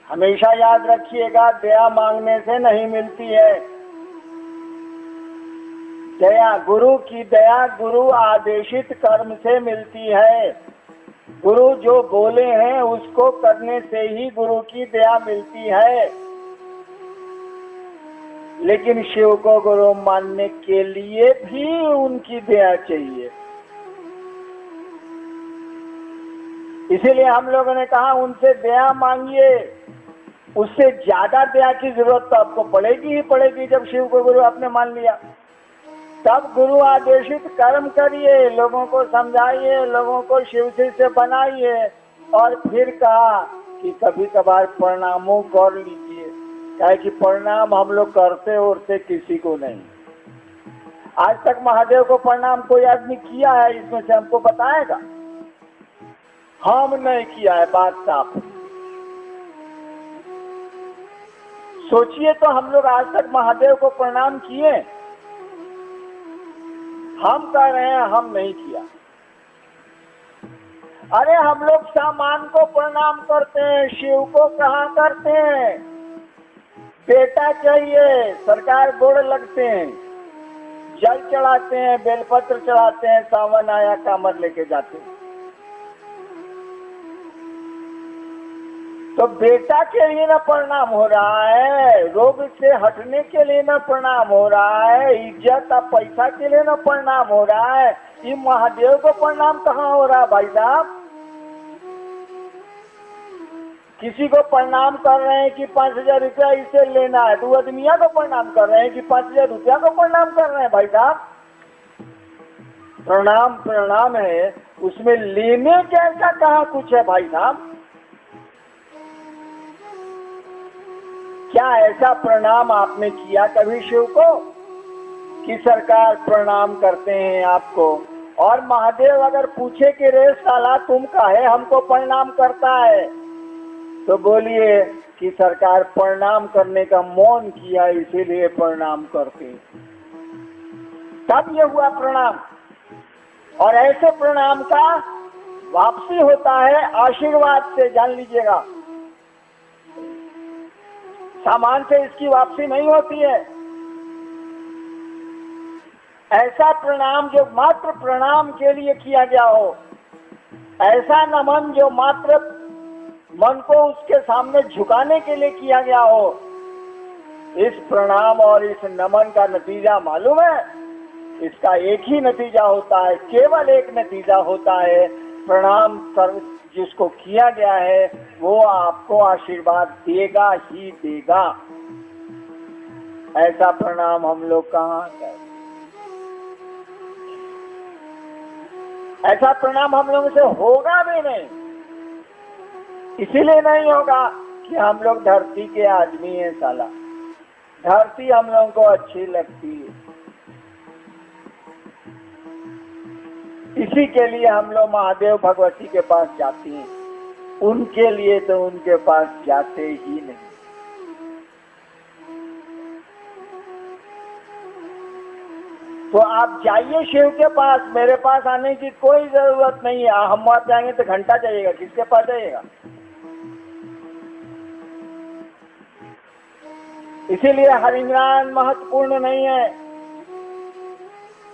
हमेशा याद रखिएगा, दया मांगने से नहीं मिलती है। दया, गुरु की दया गुरु आदेशित कर्म से मिलती है। गुरु जो बोले हैं उसको करने से ही गुरु की दया मिलती है। लेकिन शिव को गुरु मानने के लिए भी उनकी दया चाहिए। इसीलिए हम लोगों ने कहा उनसे दया मांगिए। उससे ज्यादा दया की जरूरत तो आपको पड़ेगी ही पड़ेगी। जब शिव को गुरु आपने मान लिया, तब गुरु आदेशित कर्म करिए, लोगों को समझाइए, लोगों को शिव शिष्य बनाइए। और फिर कहा कि कभी कभार प्रणामों कर लीजिए, क्या कि प्रणाम हम लोग करते उड़ते किसी को नहीं। आज तक महादेव को प्रणाम कोई आदमी किया है इसमें से हमको बताएगा? हम नहीं किया है, बात साफ। सोचिए तो, हम लोग आज तक महादेव को प्रणाम किए? हम कह रहे हैं हम नहीं किया। अरे हम लोग सामान को प्रणाम करते हैं, शिव को कहाँ करते हैं? बेटा चाहिए, सरकार गोड़ लगते हैं, जल चढ़ाते हैं, बेलपत्र चढ़ाते हैं, सावन आया कामर लेके जाते हैं। तो बेटा के लिए ना प्रणाम हो रहा है, रोग से हटने के लिए ना प्रणाम हो रहा है, इज्जत और पैसा के लिए ना प्रणाम हो रहा है। ये महादेव को प्रणाम कहाँ हो रहा है भाई साहब? किसी को प्रणाम कर रहे हैं कि 5,000 रुपया इससे लेना है, तो आदमिया को प्रणाम कर रहे हैं कि 5,000 रुपया को प्रणाम कर रहे हैं भाई साहब? प्रणाम प्रणाम है, उसमें लेने जैसा कहाँ कुछ है भाई साहब? क्या ऐसा प्रणाम आपने किया कभी शिव को कि सरकार प्रणाम करते हैं आपको? और महादेव अगर पूछे कि रे साला तुम काहे हमको प्रणाम करता है, तो बोलिए कि सरकार प्रणाम करने का मौन किया इसीलिए प्रणाम करते। तब ये हुआ प्रणाम। और ऐसे प्रणाम का वापसी होता है आशीर्वाद से, जान लीजिएगा। सामान से इसकी वापसी नहीं होती है। ऐसा प्रणाम जो मात्र प्रणाम के लिए किया गया हो, ऐसा नमन जो मात्र मन को उसके सामने झुकाने के लिए किया गया हो, इस प्रणाम और इस नमन का नतीजा मालूम है? इसका एक ही नतीजा होता है, केवल एक नतीजा होता है। प्रणाम कर जिसको किया गया है वो आपको आशीर्वाद देगा ही देगा। ऐसा प्रणाम हम लोग कहाँ करें? ऐसा प्रणाम हम लोगों से होगा भी नहीं। इसीलिए नहीं होगा कि हम लोग धरती के आदमी हैं साला। धरती हम लोगों को अच्छी लगती है, इसी के लिए हम लोग महादेव भगवती के पास जाते हैं। उनके लिए तो उनके पास जाते ही नहीं। तो आप जाइए शिव के पास, मेरे पास आने की कोई जरूरत नहीं है। हम वहां जाएंगे तो घंटा जाइएगा, किसके पास जाइएगा? इसीलिए हरिनाम महत्वपूर्ण नहीं है।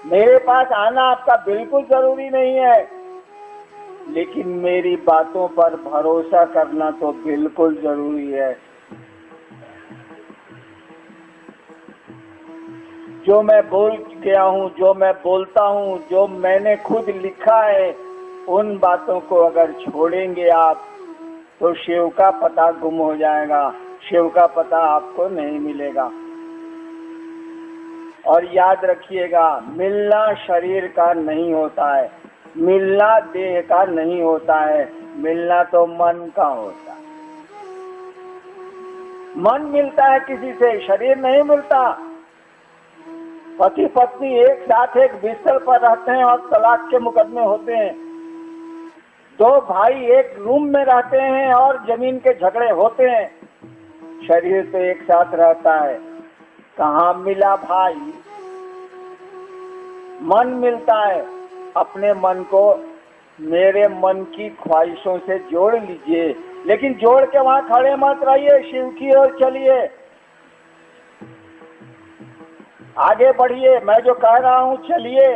मेरे पास आना आपका बिल्कुल जरूरी नहीं है, लेकिन मेरी बातों पर भरोसा करना तो बिल्कुल जरूरी है। जो मैं बोल गया हूँ, जो मैं बोलता हूँ, जो मैंने खुद लिखा है, उन बातों को अगर छोड़ेंगे आप तो शिव का पता गुम हो जाएगा, शिव का पता आपको नहीं मिलेगा। और याद रखिएगा, मिलना शरीर का नहीं होता है, मिलना देह का नहीं होता है, मिलना तो मन का होता है। मन मिलता है किसी से, शरीर नहीं मिलता। पति पत्नी एक साथ एक बिस्तर पर रहते हैं और तलाक के मुकदमे होते हैं। दो भाई एक रूम में रहते हैं और जमीन के झगड़े होते हैं। शरीर तो एक साथ रहता है, कहाँ मिला भाई? मन मिलता है। अपने मन को मेरे मन की ख्वाहिशों से जोड़ लीजिए, लेकिन जोड़ के वहां खड़े मत रहिए, शिव की ओर चलिए, आगे बढ़िए। मैं जो कह रहा हूं चलिए,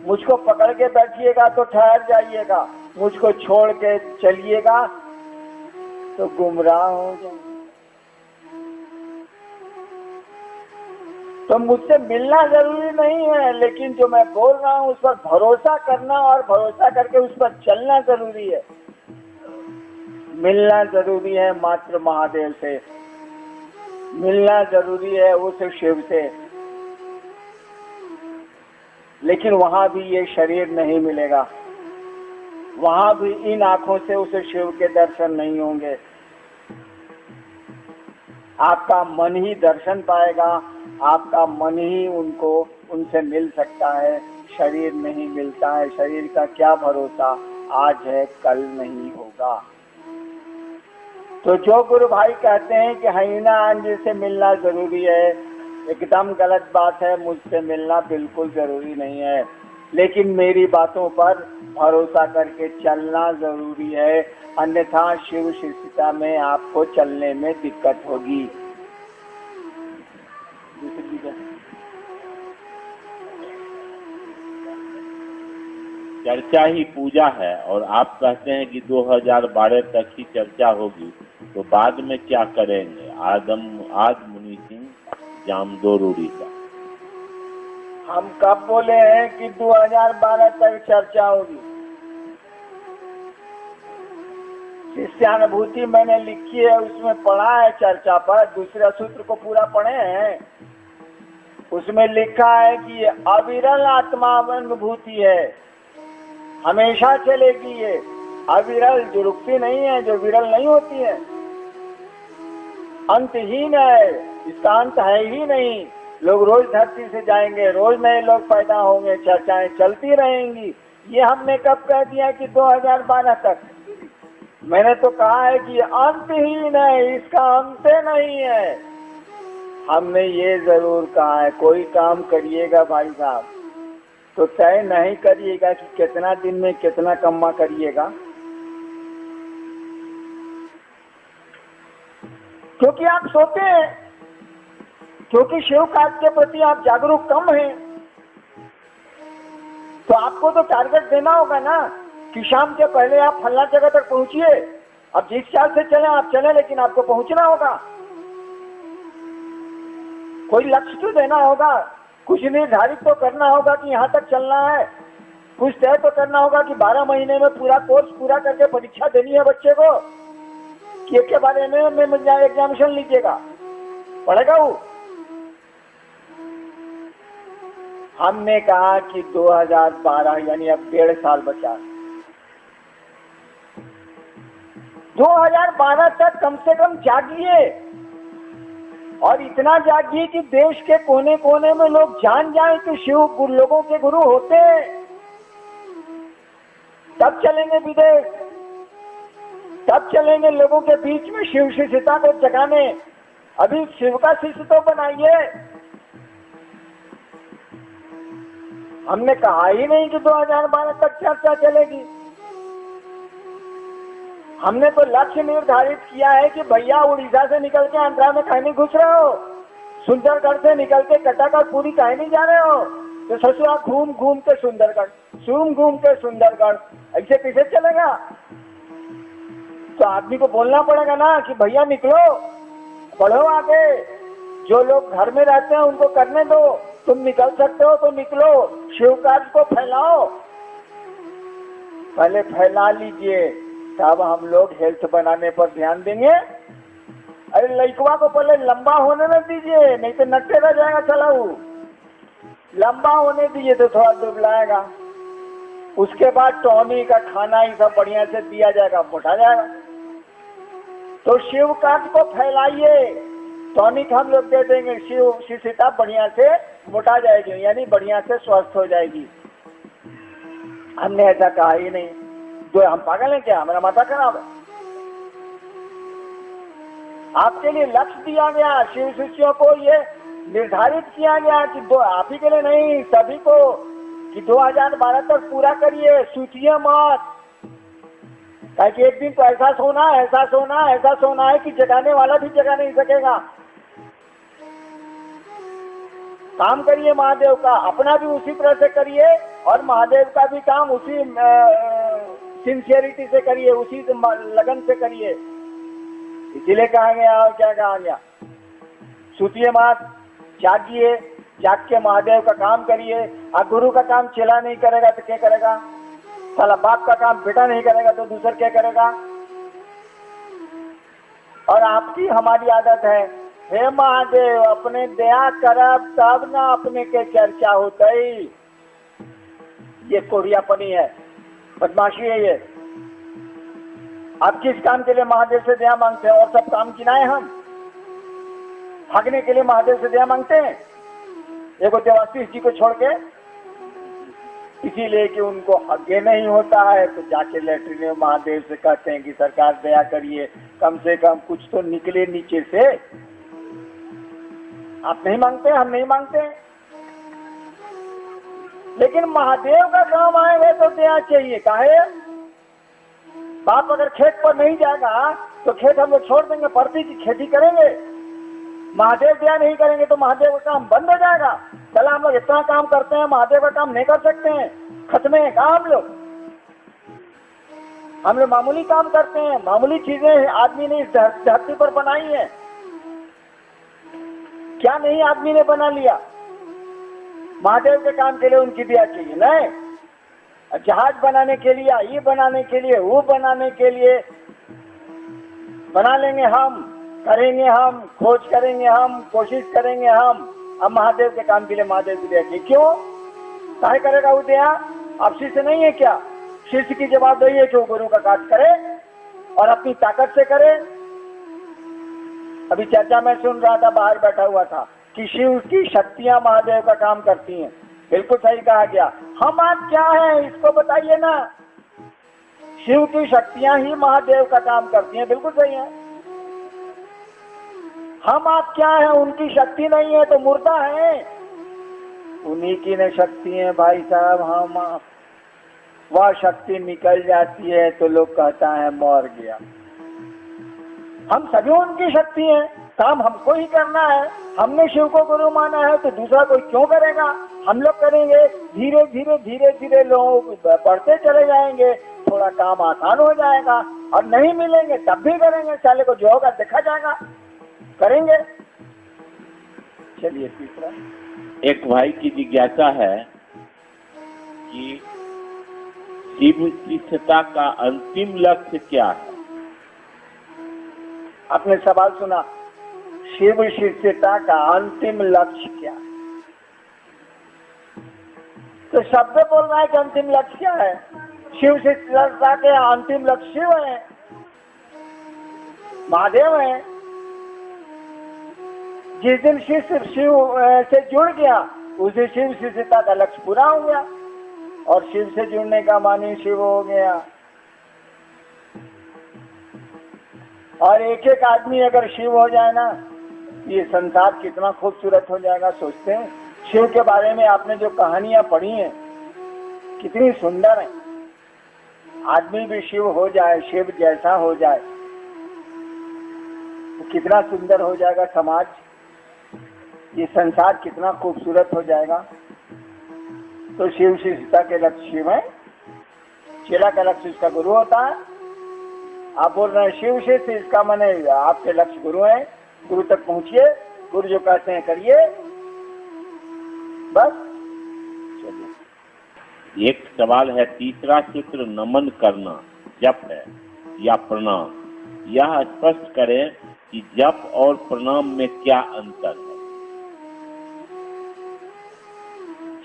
मुझको पकड़ के बैठिएगा तो ठहर जाइएगा, मुझको छोड़ के चलिएगा तो गुमराह हो जाएंगे। तो मुझसे मिलना जरूरी नहीं है, लेकिन जो मैं बोल रहा हूं उस पर भरोसा करना और भरोसा करके उस पर चलना जरूरी है। मिलना जरूरी है मात्र महादेव से, मिलना जरूरी है उस शिव से, लेकिन वहां भी ये शरीर नहीं मिलेगा, वहां भी इन आंखों से उस शिव के दर्शन नहीं होंगे। आपका मन ही दर्शन पाएगा, आपका मन ही उनसे मिल सकता है। शरीर नहीं मिलता है, शरीर का क्या भरोसा, आज है कल नहीं होगा। तो जो गुरु भाई कहते हैं कि हईना अंज से मिलना जरूरी है, एकदम गलत बात है। मुझसे मिलना बिल्कुल जरूरी नहीं है, लेकिन मेरी बातों पर भरोसा करके चलना जरूरी है, अन्यथा शिव शिष्यता में आपको चलने में दिक्कत होगी। चर्चा ही पूजा है और आप कहते हैं कि 2012 तक ही चर्चा होगी, तो बाद में क्या करेंगे? आद मुनि सिंह जामदोर उड़ीसा। हम कब बोले हैं कि 2012 तक चर्चा होगी? शिष्यानुभूति मैंने लिखी है, उसमें पढ़ा है चर्चा पर। दूसरा सूत्र को पूरा पढ़े हैं, उसमें लिखा है कि अविरल आत्मानुभूति है, हमेशा चलेगी ये। अविरल जो रुकती नहीं है, जो विरल नहीं होती है, अंतहीन है, इसका अंत है ही नहीं। लोग रोज धरती से जाएंगे, रोज नए लोग पैदा होंगे, चर्चाएं चलती रहेंगी। ये हमने कब कह दिया कि 2012 तक? मैंने तो कहा है कि अंतहीन है, इसका अंत नहीं है। हमने ये जरूर कहा है, कोई काम करिएगा भाई साहब तो तय नहीं करिएगा कि कितना दिन में कितना कमा करिएगा, क्योंकि आप सोते हैं, क्योंकि शिव कार्य के प्रति आप जागरूक कम हैं। तो आपको तो टारगेट देना होगा ना कि शाम के पहले आप फलना जगह तक पहुंचिए। अब जिस चाल से चले आप चले, लेकिन आपको पहुंचना होगा, कोई लक्ष्य तो देना होगा, कुछ निर्धारित तो करना होगा कि यहाँ तक चलना है, कुछ तय तो करना होगा कि 12 महीने में पूरा कोर्स पूरा करके परीक्षा देनी है बच्चे को, कि एक के बारे में एग्जामिनेशन लीजिएगा, पढ़ेगा वो। हमने कहा कि 2012 यानी अब 1.5 साल बचा, 2012 तक कम से कम जागिए, और इतना जागिए कि देश के कोने कोने में लोग जान जाएं कि शिव लोगों के गुरु होते हैं। तब चलेंगे विदेश, तब चलेंगे लोगों के बीच में शिव शिष्यता को जगाने। अभी शिव का शिष्य तो बनाइए। हमने कहा ही नहीं कि 2012 तक चर्चा चलेगी। हमने तो लक्ष्य निर्धारित किया है कि भैया उड़ीसा से निकल के आंध्रा में कहीं नहीं घुस रहे हो, सुंदरगढ़ से निकल के कटाका पूरी कहीं नहीं जा रहे हो, तो ससुरा घूम घूम के सुंदरगढ़, घूम के सुंदरगढ़, ऐसे कैसे चलेगा? तो आदमी को बोलना पड़ेगा ना कि भैया निकलो, बढ़ो आगे। जो लोग घर में रहते हैं उनको करने दो, तुम निकल सकते हो तो निकलो, शिव कार्य को फैलाओ। पहले फैला लीजिए, तब हम लोग हेल्थ बनाने पर ध्यान देंगे। अरे लड़कवा को पहले लंबा होने न दीजिए, नहीं तो नट्टे रह जाएगा चलाऊ। लंबा होने दीजिए तो थोड़ा दुबलाएगा, उसके बाद टॉनी का खाना ही सब बढ़िया से दिया जाएगा, मोटा जाएगा। तो शिव कार्य को फैलाइए, टॉनिक हम लोग दे देंगे, शिव शिष्यता बढ़िया से मोटा जाएगी, यानी बढ़िया से स्वस्थ हो जाएगी। हमने ऐसा कहा ही नहीं। तो हम पागल हैं क्या? हमारा माथा खराब है? आपके लिए लक्ष्य दिया गया, शिव शिष्यों को ये निर्धारित किया गया कि आप ही के लिए नहीं, सभी को, कि 2012 तक पूरा करिए, सूचिए मत। ताकि एक दिन तो ऐसा सोना है कि जगाने वाला भी जगा नहीं सकेगा। काम करिए महादेव का, अपना भी उसी तरह से करिए और महादेव का भी काम उसी सिंसियरिटी से करिए, उसी लगन से करिए। इसीलिए कहा गया, और क्या कहा गया, सुतिए मत, जागिए, जाग के महादेव का काम करिए। और गुरु का काम चेला नहीं करेगा तो क्या करेगा? साला बाप का काम बेटा नहीं करेगा तो दूसरा क्या करेगा? और आपकी हमारी आदत है, हे महादेव अपने दया करब तब ना अपने के चर्चा होता ही। ये कोढ़ियापनी है, बदमाशी है ये। आप किस काम के लिए महादेव से दया मांगते हैं? और सब काम गिनाए हम, भागने के लिए महादेव से दया मांगते हैं एगो देवाशीष जी को छोड़ के, इसीलिए कि उनको आगे नहीं होता है तो जाके लेटरिन में महादेव से कहते हैं कि सरकार दया करिए, कम से कम कुछ तो निकले नीचे से। आप नहीं मांगते, हम नहीं मांगते, लेकिन महादेव का काम आएगा तो दया चाहिए। काहे? बाप अगर खेत पर नहीं जाएगा तो खेत हम लोग छोड़ देंगे, परती की खेती करेंगे। महादेव दया नहीं करेंगे तो महादेव का काम बंद हो जाएगा। चला हम लोग इतना काम करते हैं, महादेव का काम नहीं कर सकते हैं, खत्म है काम। हम लोग मामूली काम करते हैं, मामूली चीजें आदमी ने इस धरती पर बनाई है। क्या नहीं आदमी ने बना लिया? महादेव के काम के लिए उनकी दया चाहिए। नहीं, जहाज बनाने के लिए, ये बनाने के लिए, वो बनाने के लिए बना लेंगे हम, करेंगे हम, खोज करेंगे हम, कोशिश करेंगे हम। अब महादेव के काम के लिए महादेव की दया चाहिए। क्यों? काहे करेगा वो दया? आप शिष्य नहीं है क्या? शिष्य की जवाबदेही है कि वो गुरु का कार्य करे और अपनी ताकत से करे। अभी चर्चा में सुन रहा था, बाहर बैठा हुआ था कि शिव की शक्तियां महादेव का काम करती हैं। बिल्कुल सही कहा गया। हम आप क्या है इसको बताइए ना। शिव की शक्तियां ही महादेव का काम करती हैं, बिल्कुल सही है। हम आप क्या है? उनकी शक्ति नहीं है तो मुर्दा है, उन्हीं की न शक्ति है भाई साहब। हम वह शक्ति निकल जाती है तो लोग कहता है मर गया। हम सभी उनकी शक्ति है, काम हमको ही करना है। हमने शिव को गुरु माना है तो दूसरा कोई क्यों करेगा? हम लोग करेंगे, धीरे धीरे धीरे धीरे लोग बढ़ते चले जाएंगे, थोड़ा काम आसान हो जाएगा। और नहीं मिलेंगे तब भी करेंगे, साले को जो होगा देखा जाएगा, करेंगे। चलिए तीसरा। एक भाई की जिज्ञासा है कि शिव शिष्यता का अंतिम लक्ष्य क्या है? आपने सवाल सुना, शिव शिष्यता का अंतिम लक्ष्य क्या है? तो शब्द बोल रहा है कि अंतिम लक्ष्य क्या है? शिव शिष्यता के अंतिम लक्ष्य शिव है, महादेव है। जिस दिन शिष्य शिव से जुड़ गया उसे शिव शिष्यता का लक्ष्य पूरा हो गया। और शिव से जुड़ने का मानी शिव हो गया। और एक एक आदमी अगर शिव हो जाए ना, ये संसार कितना खूबसूरत हो जाएगा। सोचते हैं शिव के बारे में आपने जो कहानियां पढ़ी हैं कितनी सुंदर है। आदमी भी शिव हो जाए, शिव जैसा हो जाए तो कितना सुंदर हो जाएगा समाज, ये संसार कितना खूबसूरत हो जाएगा। तो शिव शिष्यता के लक्ष्य शिव है, चेला का लक्ष्य उसका गुरु होता है। आप बोल रहे हैं शिव शिष्य, इसका माने आपके लक्ष्य गुरु है। गुरु तक पहुंचिए, गुरु जो कहते हैं करिए, बस। चलिए एक सवाल है, तीसरा सूत्र नमन करना जप है या प्रणाम? यह स्पष्ट करें कि जप और प्रणाम में क्या अंतर है?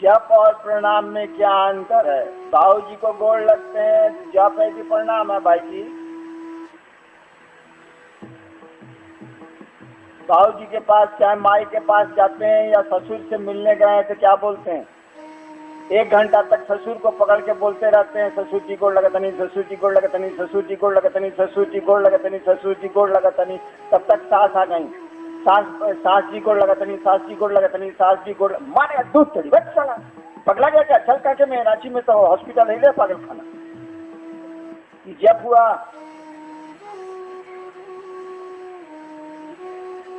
जप और प्रणाम में क्या अंतर है? बाबू जी को गोड़ लगते हैं, जप है कि प्रणाम है? भाई जी, बाबू जी के पास चाहे माई के पास जाते हैं या ससुर से मिलने गए हैं तो क्या बोलते हैं? 1 घंटा तक ससुर को पकड़ के बोलते रहते हैं, ससुर जी गोड़ लगत नहीं, ससुर जी गोड़ लगत नहीं, ससुर जी गोड़ लगत नहीं, ससुर जी गोड़ लगत नहीं, ससुर जी गोड़ लगत नहीं। तब तक सास आ गई, सास जी गोड़ लगत नहीं, सास जी गोड़ लगत नहीं, सास जी गोड़ मारे दूध चढ़ी बच चला। पगला गया क्या? चल करके मैं रांची में तो हॉस्पिटल नहीं ले पागल खाना। कि जप हुआ,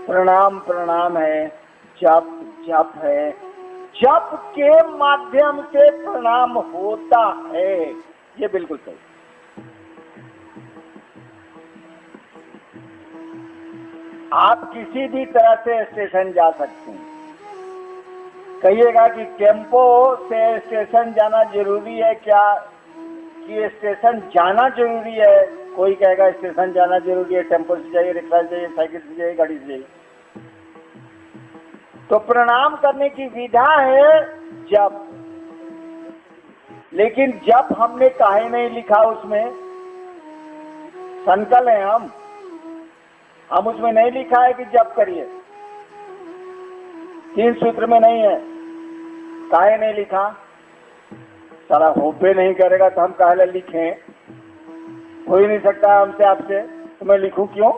प्रणाम प्रणाम है, जप जप है, जप के माध्यम से प्रणाम होता है। ये बिल्कुल सही। आप किसी भी तरह से स्टेशन जा सकते हैं। कहिएगा कि टेम्पो से स्टेशन जाना जरूरी है क्या, कि स्टेशन जाना जरूरी है? कोई कहेगा स्टेशन जाना जरूरी है, टेम्पो से जाइए, रिक्शा से जाइए, साइकिल से जाइए, गाड़ी से जाइए। तो प्रणाम करने की विधा है जप। लेकिन जप हमने काहे नहीं लिखा उसमें? संकल्प है हम उसमें नहीं लिखा है कि जप करिए, 3 सूत्र में नहीं है। काहे नहीं लिखा? सारा होपे नहीं करेगा तो हम काहे लिखें? हो ही नहीं सकता हमसे आपसे, तो मैं लिखूं क्यों?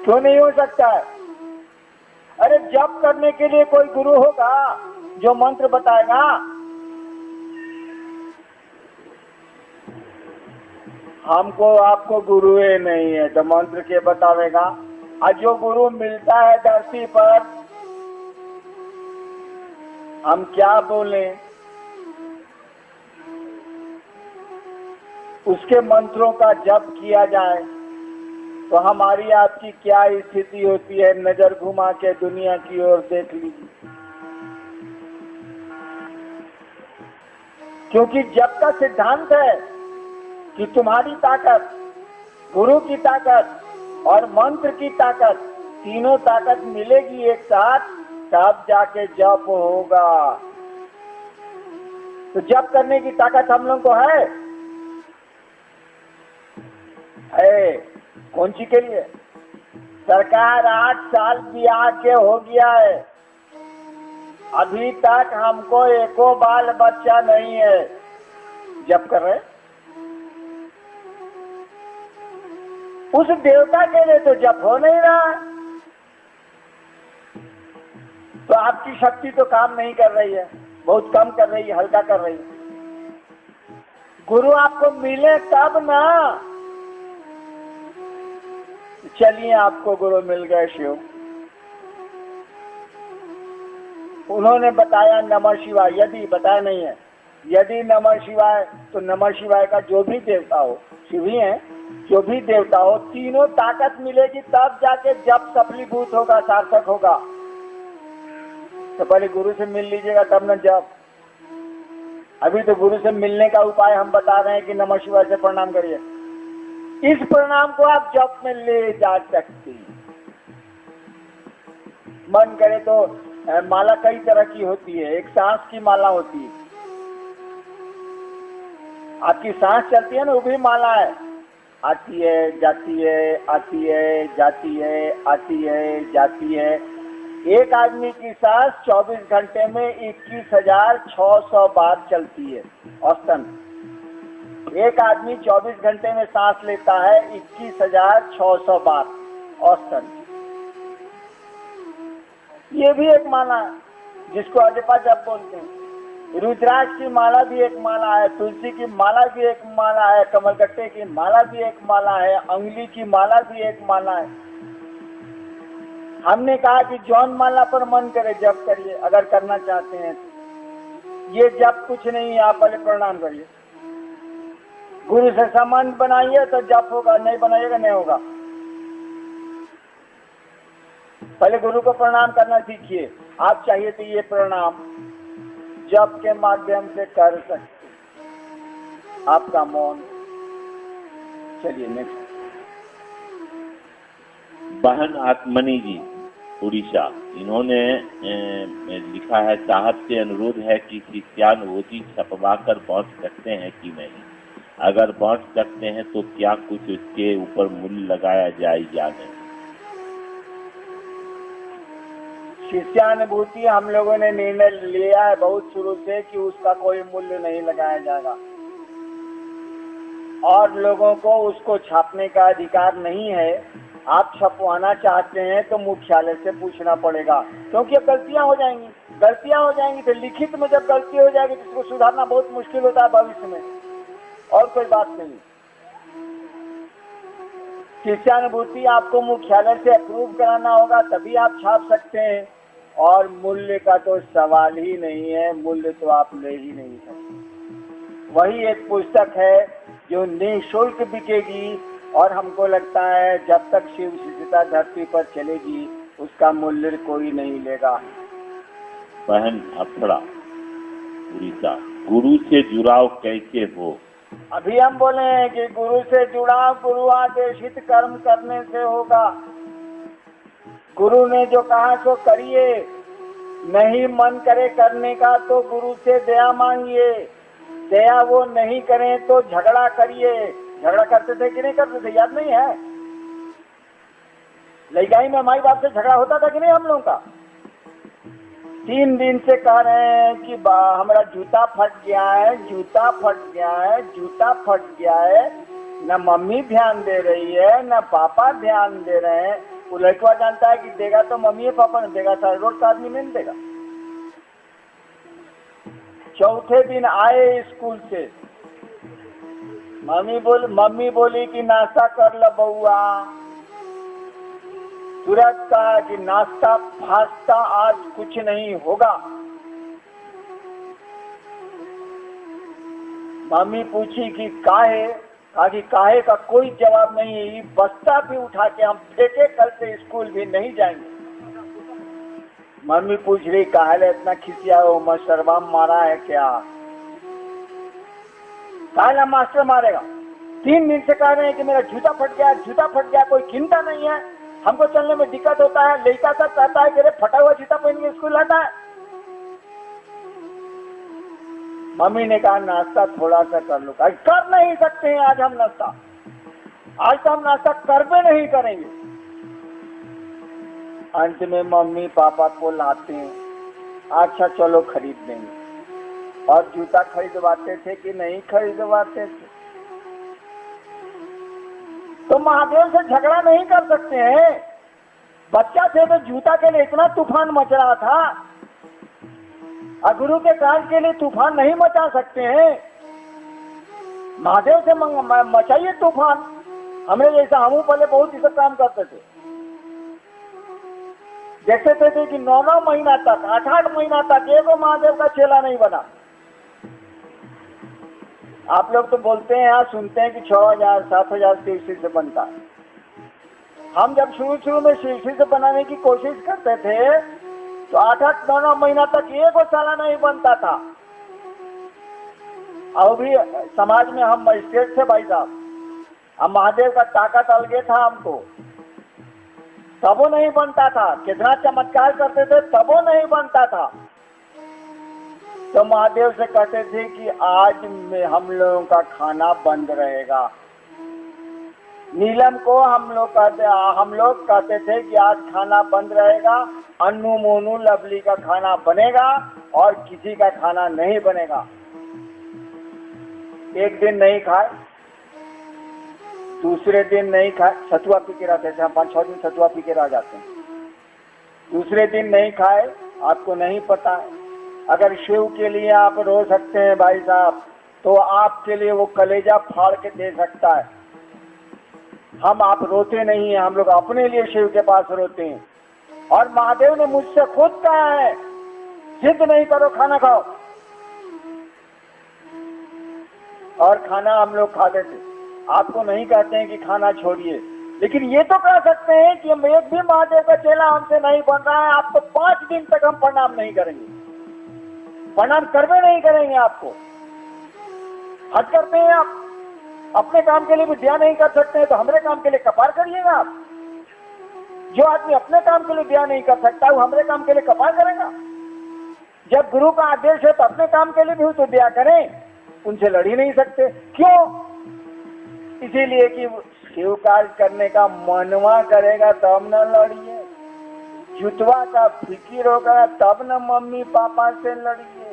क्यों नहीं हो सकता है? अरे जप करने के लिए कोई गुरु होगा जो मंत्र बताएगा। हमको आपको गुरु ही नहीं है तो मंत्र के बतावेगा। और जो गुरु मिलता है धरती पर, हम क्या बोलें? उसके मंत्रों का जप किया जाए तो हमारी आपकी क्या स्थिति होती है? नजर घुमा के दुनिया की ओर देख लीजिए। क्योंकि जप का सिद्धांत है कि तुम्हारी ताकत, गुरु की ताकत और मंत्र की ताकत, तीनों ताकत मिलेगी एक साथ, तब जाके जप होगा। तो जप करने की ताकत हम लोग को है। कौन सी के लिए? सरकार 8 साल ब्याह के हो गया है, अभी तक हमको एको बाल बच्चा नहीं है, जप कर रहे। उस देवता के लिए तो जप हो नहीं रहा, तो आपकी शक्ति तो काम नहीं कर रही है, बहुत कम कर रही है, हल्का कर रही है। गुरु आपको मिले तब ना। चलिए आपको गुरु मिल गए शिव, उन्होंने बताया नमः शिवाय। यदि बताया नहीं है, यदि नमः शिवाय, तो नमः शिवाय का जो भी देवता हो, शिव ही है, जो भी देवता हो, तीनों ताकत मिलेगी तब जाके जप सफलीभूत होगा, सार्थक होगा। तो पहले गुरु से मिल लीजिएगा तब न जप। अभी तो गुरु से मिलने का उपाय हम बता रहे हैं कि नमः शिवाय से प्रणाम करिए। इस प्रणाम को आप जप में ले जा सकते हैं। मन करे तो माला कई तरह की होती है। एक सांस की माला होती है, आपकी सांस चलती है ना, वो भी माला है। आती है, जाती है, आती है, जाती है, आती है, जाती है। एक आदमी की सांस 24 घंटे में 21,600 बार चलती है औसतन। एक आदमी 24 घंटे में सांस लेता है 21,600 बार औसतन। ये भी एक माला है जिसको अजपा जप बोलते हैं। रुद्राक्ष की माला भी एक माला है, तुलसी की माला भी एक माला है, कमलगट्टे की माला भी एक माला है, अंगुली की माला भी एक माला है। हमने कहा कि जौन माला पर मन करे जप करिए, अगर करना चाहते हैं। ये जप कुछ नहीं है, आप पहले प्रणाम करिए, गुरु से संबंध बनाइए तो जप होगा, नहीं बनाइएगा नहीं होगा। पहले गुरु को प्रणाम करना सीखिए। आप चाहिए तो ये प्रणाम जप के माध्यम से कर सकते। आपका मौन। चलिए नेक्स्ट। बहन आत्मनी जी, उड़ीसा, इन्होंने लिखा है, साहब से अनुरोध है कि शिष्यानुभूति छपवा कर बांट सकते हैं कि नहीं? अगर बांट सकते हैं तो क्या कुछ उसके ऊपर मूल्य लगाया जाए या नहीं? शिष्यानुभूति हम लोगों ने निर्णय लिया है बहुत शुरू से कि उसका कोई मूल्य नहीं लगाया जाएगा, और लोगों को उसको छापने का अधिकार नहीं है। आप छपवाना चाहते हैं तो मुख्यालय से पूछना पड़ेगा, क्योंकि अब गलतियां हो जाएंगी। गलतियां हो जाएंगी तो लिखित में जब गलती हो जाएगी तो इसको सुधारना बहुत मुश्किल होता है भविष्य में, और कोई बात नहीं। शिष्यानुभूति आपको मुख्यालय से अप्रूव कराना होगा, तभी आप छाप सकते हैं, और मूल्य का तो सवाल ही नहीं है, मूल्य तो आप ले ही नहीं सकते। वही एक पुस्तक है जो निःशुल्क बिकेगी, और हमको लगता है जब तक शिव शिष्यता धरती पर चलेगी उसका मूल्य कोई नहीं लेगा। बहन अफड़ा उड़ीसा, गुरु से जुड़ाव कैसे हो? अभी हम बोले हैं कि गुरु से जुड़ाव गुरु आदेशित कर्म करने से होगा। गुरु ने जो कहा सो करिए, नहीं मन करे करने का तो गुरु से दया मांगिए, दया वो नहीं करें तो झगड़ा करिए। झगड़ा करते थे कि नहीं करते थे, याद नहीं है? लड़ाई में माई बाप से झगड़ा होता था कि नहीं हम लोगों का? 3 दिन से कह रहे हैं कि हमारा जूता फट गया है, जूता फट गया है, जूता फट गया है। न मम्मी ध्यान दे रही है, न पापा ध्यान दे रहे हैं। वो लड़का जानता है कि देगा तो मम्मी है, पापा ने देगा, सारे रोड का आदमी नहीं देगा। चौथे दिन आए स्कूल से, मम्मी बोली कि नाश्ता कर लो बउआ। तुरंत कहा कि नाश्ता फास्ता आज कुछ नहीं होगा। मम्मी पूछी कि काहे? कहा कि काहे का कोई जवाब नहीं है, बस्ता भी उठा के हम फेंके, कल से स्कूल भी नहीं जाएंगे। मम्मी पूछ रही काहे इतना खिसिया हो, मास्टरवा मारा है क्या? काहे मास्टर मारेगा? 3 दिन से कह रहे हैं कि मेरा जूता फट गया, जूता फट गया, कोई चिंता नहीं है, हमको चलने में दिक्कत होता है। लड़का सब कहता है कि अरे फटा हुआ जूता पहन के स्कूल आता है। मम्मी ने कहा नाश्ता थोड़ा सा कर लो। कर नहीं सकते हैं आज हम नाश्ता, आज तो हम नाश्ता करबे नहीं करेंगे। अंत में मम्मी पापा को लाते हैं, अच्छा चलो खरीद देंगे। और जूता खरीदवाते थे कि नहीं खरीदवाते थे? तो महादेव से झगड़ा नहीं कर सकते हैं। बच्चा थे तो जूता के लिए इतना तूफान मच रहा था, और गुरु के काम के लिए तूफान नहीं मचा सकते हैं। महादेव से मचाइए तूफान। हमने जैसा हम पहले बहुत ही सब काम करते थे, देखते थे कि 9-9 महीना तक, 8-8 महीना तक एक महादेव का चेला नहीं बना। आप लोग तो बोलते हैं यहाँ, सुनते हैं कि 6,000-7,000 शिवसी से बनता है। हम जब शुरू में शिवसी से बनाने की कोशिश करते थे तो 8-8, 9-9 महीना तक एक साला नहीं बनता था। और भी समाज में हम मजिस्ट्रेट थे भाई साहब, हम महादेव का ताकत अलगे था हमको, तबो नहीं बनता था। कितना चमत्कार करते थे तबो नहीं बनता था। तो महादेव से कहते थे कि आज में हम लोगों का खाना बंद रहेगा। नीलम को हम लोग कहते थे कि आज खाना बंद रहेगा, अन्नू मोनू लवली का खाना बनेगा और किसी का खाना नहीं बनेगा। एक दिन नहीं खाए, दूसरे दिन नहीं खाए, सतुआ पी के रहते थे हम, 5-6 दिन सतुआ पी के रह जाते हैं। दूसरे दिन नहीं खाए, आपको नहीं पता है। अगर शिव के लिए आप रो सकते हैं भाई साहब, तो आपके लिए वो कलेजा फाड़ के दे सकता है। हम आप रोते नहीं हैं, हम लोग अपने लिए शिव के पास रोते हैं। और महादेव ने मुझसे खुद कहा है, जिद नहीं करो, खाना खाओ। और खाना हम लोग खाते थे। आपको नहीं कहते हैं कि खाना छोड़िए, लेकिन ये तो कह सकते हैं कि हम एक भी महादेव का चेला हमसे नहीं बन रहा है, आपको 5 दिन तक हम प्रणाम नहीं करेंगे, प्रणाम करवे नहीं करेंगे। आपको हद करते हैं आप, अपने काम के लिए भी दया नहीं कर सकते हैं तो हमारे काम के लिए कपार करिएगा आप। जो आदमी अपने काम के लिए दया नहीं कर सकता वो हमारे काम के लिए कपार करेगा। जब गुरु का आदेश है तो अपने काम के लिए भी तो दया करें, उनसे लड़ ही नहीं सकते। क्यों? इसीलिए कि शिव कार्य करने का मनवा करेगा तब न लड़िए, जुतवा का फिकिर होगा तब न मम्मी पापा से लड़िए,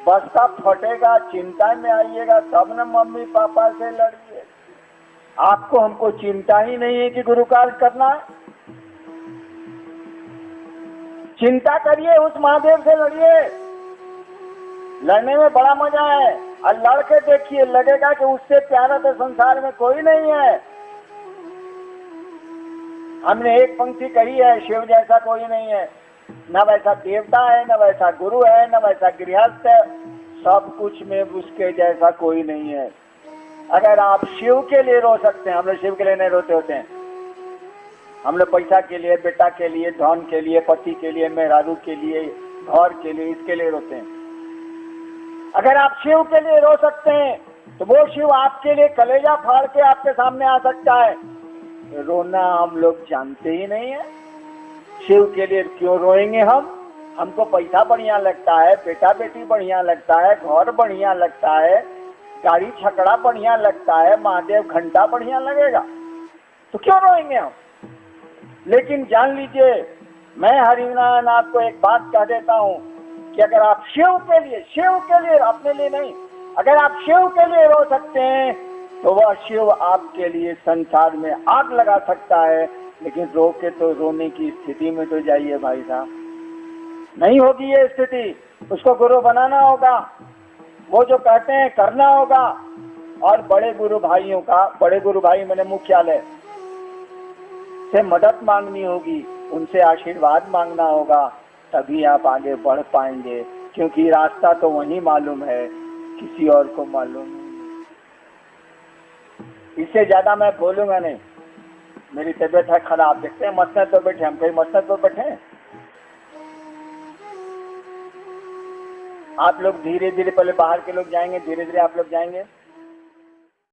बस्ता फटेगा चिंता में आइएगा तब न मम्मी पापा से लड़िए। आपको हमको चिंता ही नहीं है कि गुरु कार्य करना है। चिंता करिए, उस महादेव से लड़िए। लड़ने में बड़ा मजा है, और लड़ के देखिए, लगेगा कि उससे प्यारा तो संसार में कोई नहीं है। हमने एक पंक्ति कही है, शिव जैसा कोई नहीं है, न वैसा देवता है, न वैसा गुरु है, न वैसा गृहस्थ है, सब कुछ में उसके जैसा कोई नहीं है। अगर आप शिव के लिए रो सकते हैं, हम लोग शिव के लिए नहीं रोते होते हैं। हम लोग पैसा के लिए, बेटा के लिए, धन के लिए, पति के लिए, मेहरारू के लिए, घर के लिए, इसके लिए रोते हैं। अगर आप शिव के लिए रो सकते हैं तो वो शिव आपके लिए कलेजा फाड़ के आपके सामने आ सकता है। रोना हम लोग जानते ही नहीं है। शिव के लिए क्यों रोएंगे हम? हमको पैसा बढ़िया लगता है, बेटा बेटी बढ़िया लगता है, घर बढ़िया लगता है, गाड़ी छकड़ा बढ़िया लगता है, महादेव घंटा बढ़िया लगेगा, तो क्यों रोएंगे हम? लेकिन जान लीजिए, मैं हरिनारायण आपको एक बात कह देता हूँ कि अगर आप शिव के लिए, अपने लिए नहीं, अगर आप शिव के लिए रो सकते हैं तो वह शिव आपके लिए संसार में आग लगा सकता है। लेकिन रो के तो रोने की स्थिति में तो जाइए भाई साहब, नहीं होगी ये स्थिति। उसको गुरु बनाना होगा, वो जो कहते हैं करना होगा, और बड़े गुरु भाइयों का, बड़े गुरु भाई मैंने मुख्यालय से मदद मांगनी होगी, उनसे आशीर्वाद मांगना होगा, तभी आप आगे बढ़ पाएंगे। क्योंकि रास्ता तो वही मालूम है, किसी और को मालूम नहीं। इससे ज्यादा मैं बोलूंगा नहीं, मेरी तबीयत है खराब। देखते हैं मसनद पर बैठे, हम कहीं मसनद पर बैठे। आप लोग धीरे धीरे, पहले बाहर के लोग जाएंगे, धीरे धीरे आप लोग जाएंगे।